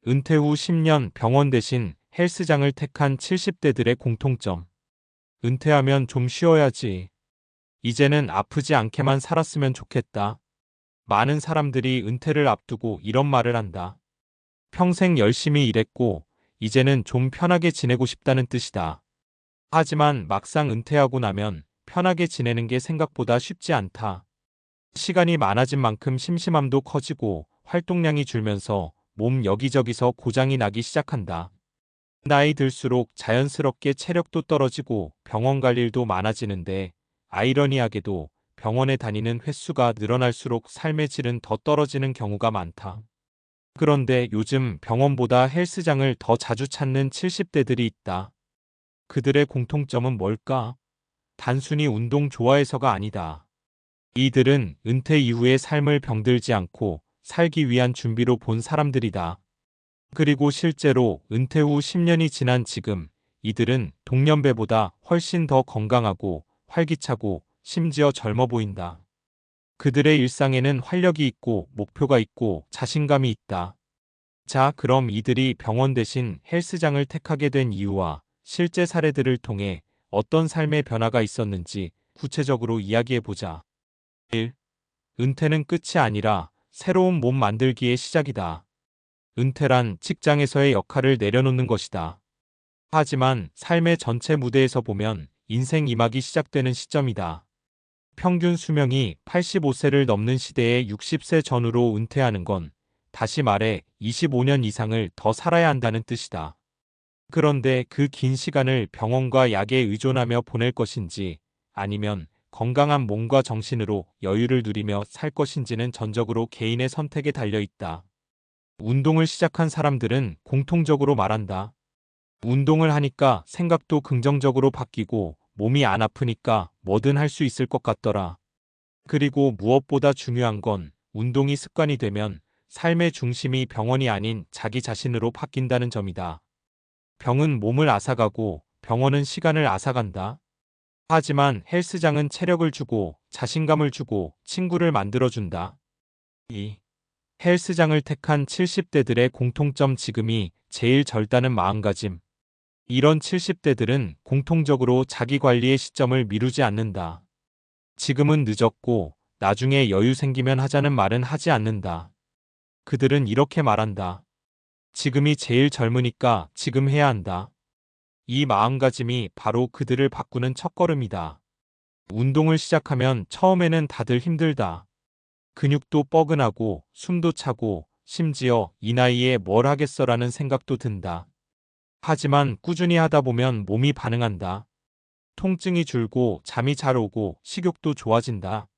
은퇴 후 10년 병원 대신 헬스장을 택한 70대들의 공통점. 은퇴하면 좀 쉬어야지. 이제는 아프지 않게만 살았으면 좋겠다. 많은 사람들이 은퇴를 앞두고 이런 말을 한다. 평생 열심히 일했고, 이제는 좀 편하게 지내고 싶다는 뜻이다. 하지만 막상 은퇴하고 나면 편하게 지내는 게 생각보다 쉽지 않다. 시간이 많아진 만큼 심심함도 커지고 활동량이 줄면서 몸 여기저기서 고장이 나기 시작한다. 나이 들수록 자연스럽게 체력도 떨어지고 병원 갈 일도 많아지는데 아이러니하게도 병원에 다니는 횟수가 늘어날수록 삶의 질은 더 떨어지는 경우가 많다. 그런데 요즘 병원보다 헬스장을 더 자주 찾는 70대들이 있다. 그들의 공통점은 뭘까? 단순히 운동 좋아해서가 아니다. 이들은 은퇴 이후의 삶을 병들지 않고 살기 위한 준비로 본 사람들이다. 그리고 실제로 은퇴 후 10년이 지난 지금 이들은 동년배보다 훨씬 더 건강하고 활기차고 심지어 젊어 보인다. 그들의 일상에는 활력이 있고 목표가 있고 자신감이 있다. 자, 그럼 이들이 병원 대신 헬스장을 택하게 된 이유와 실제 사례들을 통해 어떤 삶의 변화가 있었는지 구체적으로 이야기해보자. 1. 은퇴는 끝이 아니라 새로운 몸 만들기의 시작이다. 은퇴란 직장에서의 역할을 내려놓는 것이다. 하지만 삶의 전체 무대에서 보면 인생 2막이 시작되는 시점이다. 평균 수명이 85세를 넘는 시대에 60세 전후로 은퇴하는 건 다시 말해 25년 이상을 더 살아야 한다는 뜻이다. 그런데 그 긴 시간을 병원과 약에 의존하며 보낼 것인지 아니면 건강한 몸과 정신으로 여유를 누리며 살 것인지는 전적으로 개인의 선택에 달려 있다. 운동을 시작한 사람들은 공통적으로 말한다. 운동을 하니까 생각도 긍정적으로 바뀌고 몸이 안 아프니까 뭐든 할 수 있을 것 같더라. 그리고 무엇보다 중요한 건 운동이 습관이 되면 삶의 중심이 병원이 아닌 자기 자신으로 바뀐다는 점이다. 병은 몸을 앗아가고 병원은 시간을 앗아간다. 하지만 헬스장은 체력을 주고 자신감을 주고 친구를 만들어준다. 2. 헬스장을 택한 70대들의 공통점. 지금이 제일 절다는 마음가짐. 이런 70대들은 공통적으로 자기 관리의 시점을 미루지 않는다. 지금은 늦었고 나중에 여유 생기면 하자는 말은 하지 않는다. 그들은 이렇게 말한다. 지금이 제일 젊으니까 지금 해야 한다. 이 마음가짐이 바로 그들을 바꾸는 첫걸음이다. 운동을 시작하면 처음에는 다들 힘들다. 근육도 뻐근하고 숨도 차고 심지어 이 나이에 뭘 하겠어라는 생각도 든다. 하지만 꾸준히 하다 보면 몸이 반응한다. 통증이 줄고 잠이 잘 오고 식욕도 좋아진다.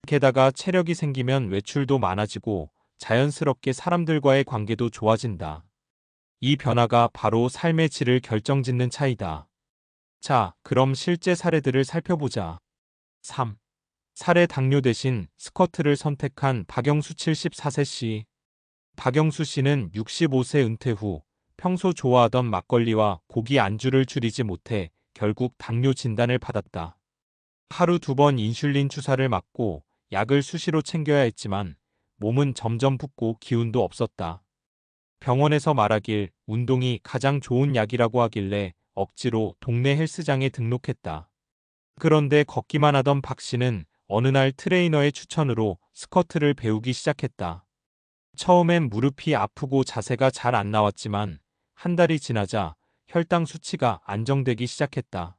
게다가 체력이 생기면 외출도 많아지고 자연스럽게 사람들과의 관계도 좋아진다. 이 변화가 바로 삶의 질을 결정짓는 차이다. 자, 그럼 실제 사례들을 살펴보자. 3. 사례 당뇨 대신 스쿼트를 선택한 박영수 74세 씨. 박영수 씨는 65세 은퇴 후 평소 좋아하던 막걸리와 고기 안주를 줄이지 못해 결국 당뇨 진단을 받았다. 하루 2번 인슐린 주사를 맞고 약을 수시로 챙겨야 했지만 몸은 점점 붓고 기운도 없었다. 병원에서 말하길 운동이 가장 좋은 약이라고 하길래 억지로 동네 헬스장에 등록했다. 그런데 걷기만 하던 박 씨는 어느 날 트레이너의 추천으로 스쿼트를 배우기 시작했다. 처음엔 무릎이 아프고 자세가 잘 안 나왔지만 한 달이 지나자 혈당 수치가 안정되기 시작했다.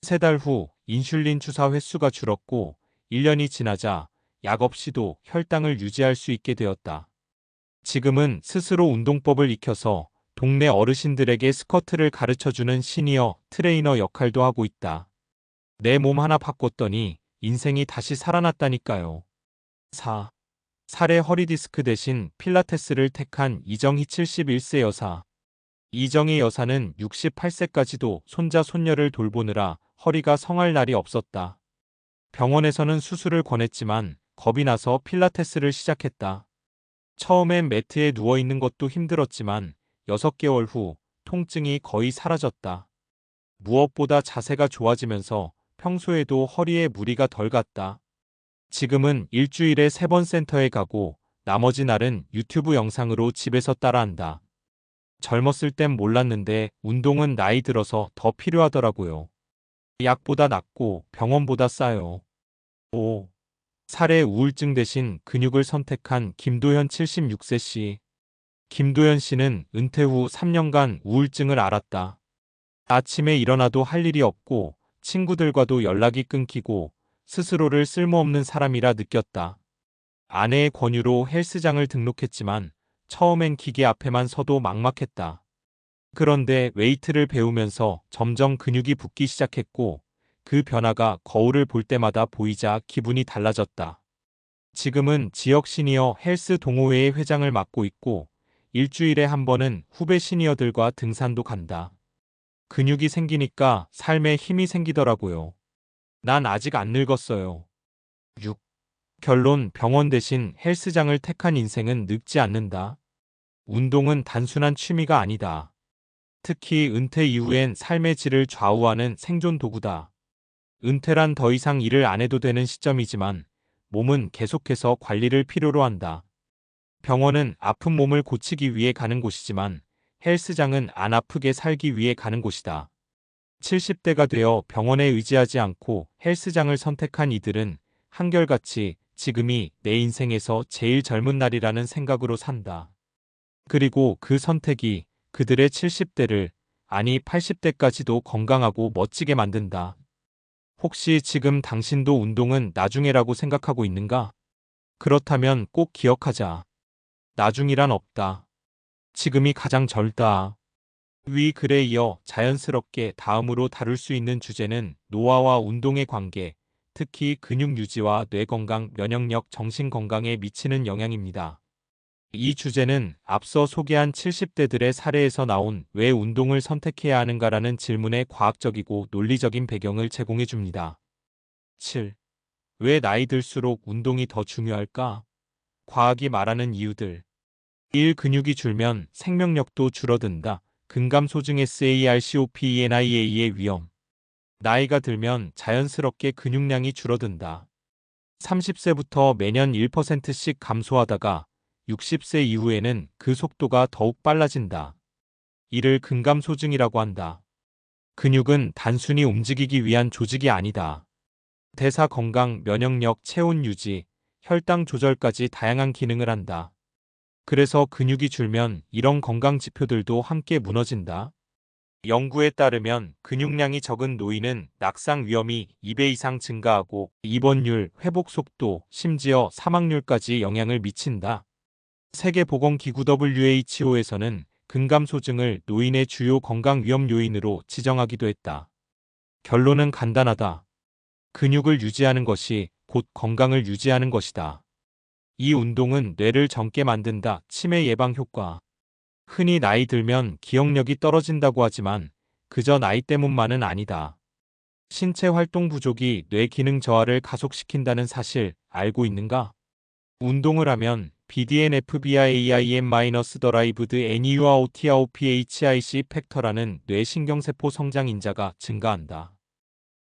3달 후 인슐린 주사 횟수가 줄었고 1년이 지나자 약 없이도 혈당을 유지할 수 있게 되었다. 지금은 스스로 운동법을 익혀서 동네 어르신들에게 스쿼트를 가르쳐주는 시니어 트레이너 역할도 하고 있다. 내 몸 하나 바꿨더니 인생이 다시 살아났다니까요. 4. 사례 허리 디스크 대신 필라테스를 택한 이정희 71세 여사. 이정희 여사는 68세까지도 손자 손녀를 돌보느라 허리가 성할 날이 없었다. 병원에서는 수술을 권했지만 겁이 나서 필라테스를 시작했다. 처음엔 매트에 누워있는 것도 힘들었지만 6개월 후 통증이 거의 사라졌다. 무엇보다 자세가 좋아지면서 평소에도 허리에 무리가 덜 갔다. 지금은 일주일에 3번 센터에 가고 나머지 날은 유튜브 영상으로 집에서 따라한다. 젊었을 땐 몰랐는데 운동은 나이 들어서 더 필요하더라고요. 약보다 낫고 병원보다 싸요. 5. 살해 우울증 대신 근육을 선택한 김도현 76세 씨. 김도현 씨는 은퇴 후 3년간 우울증을 앓았다. 아침에 일어나도 할 일이 없고 친구들과도 연락이 끊기고 스스로를 쓸모없는 사람이라 느꼈다. 아내의 권유로 헬스장을 등록했지만 처음엔 기계 앞에만 서도 막막했다. 그런데 웨이트를 배우면서 점점 근육이 붙기 시작했고 그 변화가 거울을 볼 때마다 보이자 기분이 달라졌다. 지금은 지역 시니어 헬스 동호회의 회장을 맡고 있고 일주일에 한 번은 후배 시니어들과 등산도 간다. 근육이 생기니까 삶에 힘이 생기더라고요. 난 아직 안 늙었어요. 6. 결론 병원 대신 헬스장을 택한 인생은 늙지 않는다. 운동은 단순한 취미가 아니다. 특히 은퇴 이후엔 삶의 질을 좌우하는 생존 도구다. 은퇴란 더 이상 일을 안 해도 되는 시점이지만 몸은 계속해서 관리를 필요로 한다. 병원은 아픈 몸을 고치기 위해 가는 곳이지만 헬스장은 안 아프게 살기 위해 가는 곳이다. 70대가 되어 병원에 의지하지 않고 헬스장을 선택한 이들은 한결같이 지금이 내 인생에서 제일 젊은 날이라는 생각으로 산다. 그리고 그 선택이 그들의 70대를, 아니 80대까지도 건강하고 멋지게 만든다. 혹시 지금 당신도 운동은 나중에라고 생각하고 있는가? 그렇다면 꼭 기억하자. 나중이란 없다. 지금이 가장 젊다. 위 글에 이어 자연스럽게 다음으로 다룰 수 있는 주제는 노화와 운동의 관계, 특히 근육 유지와 뇌 건강, 면역력, 정신 건강에 미치는 영향입니다. 이 주제는 앞서 소개한 70대들의 사례에서 나온 왜 운동을 선택해야 하는가라는 질문의 과학적이고 논리적인 배경을 제공해 줍니다. 7. 왜 나이 들수록 운동이 더 중요할까? 과학이 말하는 이유들. 1. 근육이 줄면 생명력도 줄어든다. 근감소증 SARCOPENIA의 위험. 나이가 들면 자연스럽게 근육량이 줄어든다. 30세부터 매년 1%씩 감소하다가 60세 이후에는 그 속도가 더욱 빨라진다. 이를 근감소증이라고 한다. 근육은 단순히 움직이기 위한 조직이 아니다. 대사 건강, 면역력, 체온 유지, 혈당 조절까지 다양한 기능을 한다. 그래서 근육이 줄면 이런 건강 지표들도 함께 무너진다. 연구에 따르면 근육량이 적은 노인은 낙상 위험이 2배 이상 증가하고 입원율, 회복 속도, 심지어 사망률까지 영향을 미친다. 세계보건기구 WHO에서는 근감소증을 노인의 주요 건강 위험 요인으로 지정하기도 했다. 결론은 간단하다. 근육을 유지하는 것이 곧 건강을 유지하는 것이다. 이 운동은 뇌를 젊게 만든다. 치매 예방 효과. 흔히 나이 들면 기억력이 떨어진다고 하지만 그저 나이 때문만은 아니다. 신체 활동 부족이 뇌 기능 저하를 가속시킨다는 사실 알고 있는가? 운동을 하면 BDNF-BIAIM-derived NeuroTRPHIC 팩터라는 뇌신경세포 성장 인자가 증가한다.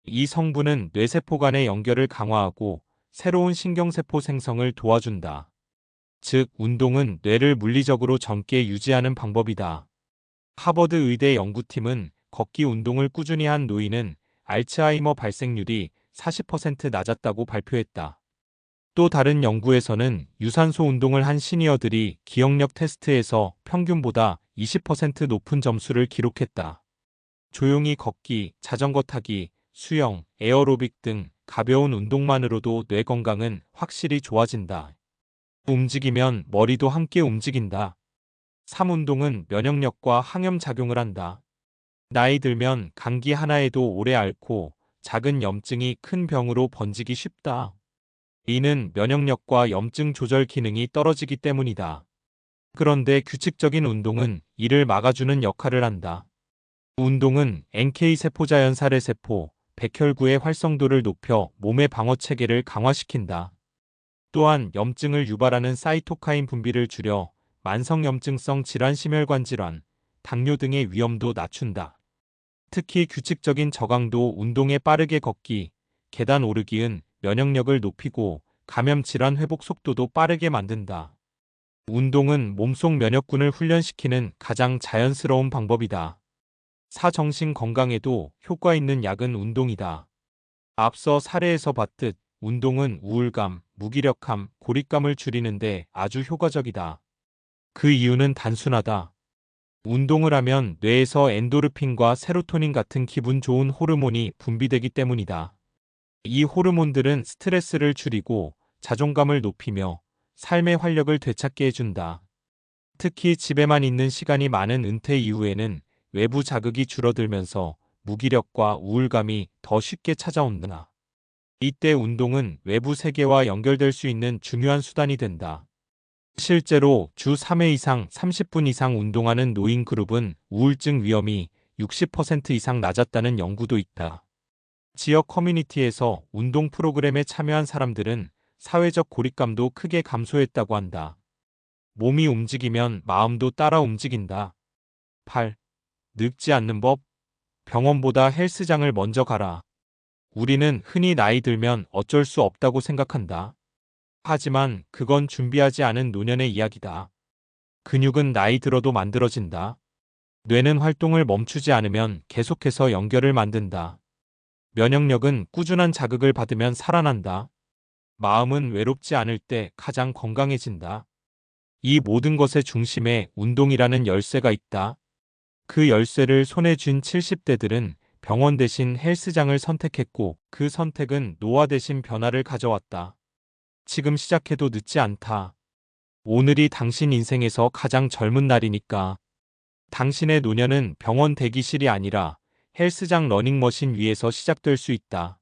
이 성분은 뇌세포 간의 연결을 강화하고 새로운 신경세포 생성을 도와준다. 즉, 운동은 뇌를 물리적으로 젊게 유지하는 방법이다. 하버드 의대 연구팀은 걷기 운동을 꾸준히 한 노인은 알츠하이머 발생률이 40% 낮았다고 발표했다. 또 다른 연구에서는 유산소 운동을 한 시니어들이 기억력 테스트에서 평균보다 20% 높은 점수를 기록했다. 조용히 걷기, 자전거 타기, 수영, 에어로빅 등 가벼운 운동만으로도 뇌 건강은 확실히 좋아진다. 움직이면 머리도 함께 움직인다. 3. 운동은 면역력과 항염 작용을 한다. 나이 들면 감기 하나에도 오래 앓고 작은 염증이 큰 병으로 번지기 쉽다. 이는 면역력과 염증 조절 기능이 떨어지기 때문이다. 그런데 규칙적인 운동은 이를 막아주는 역할을 한다. 운동은 NK 세포 자연살해 세포, 백혈구의 활성도를 높여 몸의 방어 체계를 강화시킨다. 또한 염증을 유발하는 사이토카인 분비를 줄여 만성염증성 질환, 심혈관 질환, 당뇨 등의 위험도 낮춘다. 특히 규칙적인 저강도 운동에 빠르게 걷기, 계단 오르기은 면역력을 높이고 감염 질환 회복 속도도 빠르게 만든다. 운동은 몸속 면역군을 훈련시키는 가장 자연스러운 방법이다. 사정신 건강에도 효과 있는 약은 운동이다. 앞서 사례에서 봤듯 운동은 우울감, 무기력함, 고립감을 줄이는데 아주 효과적이다. 그 이유는 단순하다. 운동을 하면 뇌에서 엔도르핀과 세로토닌 같은 기분 좋은 호르몬이 분비되기 때문이다. 이 호르몬들은 스트레스를 줄이고 자존감을 높이며 삶의 활력을 되찾게 해준다. 특히 집에만 있는 시간이 많은 은퇴 이후에는 외부 자극이 줄어들면서 무기력과 우울감이 더 쉽게 찾아온다. 이때 운동은 외부 세계와 연결될 수 있는 중요한 수단이 된다. 실제로 주 3회 이상 30분 이상 운동하는 노인 그룹은 우울증 위험이 60% 이상 낮았다는 연구도 있다. 지역 커뮤니티에서 운동 프로그램에 참여한 사람들은 사회적 고립감도 크게 감소했다고 한다. 몸이 움직이면 마음도 따라 움직인다. 8. 늙지 않는 법. 병원보다 헬스장을 먼저 가라. 우리는 흔히 나이 들면 어쩔 수 없다고 생각한다. 하지만 그건 준비하지 않은 노년의 이야기다. 근육은 나이 들어도 만들어진다. 뇌는 활동을 멈추지 않으면 계속해서 연결을 만든다. 면역력은 꾸준한 자극을 받으면 살아난다. 마음은 외롭지 않을 때 가장 건강해진다. 이 모든 것의 중심에 운동이라는 열쇠가 있다. 그 열쇠를 손에 쥔 70대들은 병원 대신 헬스장을 선택했고 그 선택은 노화 대신 변화를 가져왔다. 지금 시작해도 늦지 않다. 오늘이 당신 인생에서 가장 젊은 날이니까. 당신의 노년은 병원 대기실이 아니라 헬스장 러닝머신 위에서 시작될 수 있다.